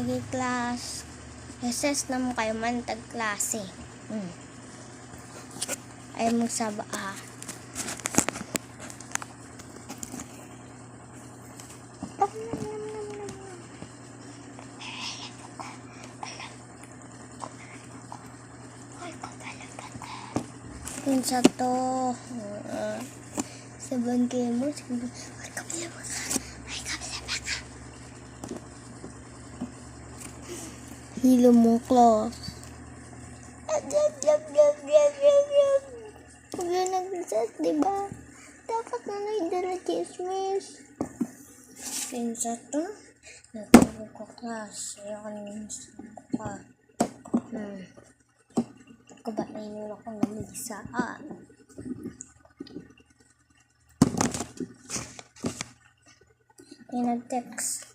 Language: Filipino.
Lagi class. Recess na mo kayo man tag klase. Ay magsaba Pinsa to. Sabang game mo. Ay, kabila ka. Hilo mo, Claus. Huwag yan nag-reset, diba? Dapat na naidala chismis. Pinsa to. Nagturo ko, Claus. Ayaw ka naman ka. Kabain yun akong namisaan. May nag-text.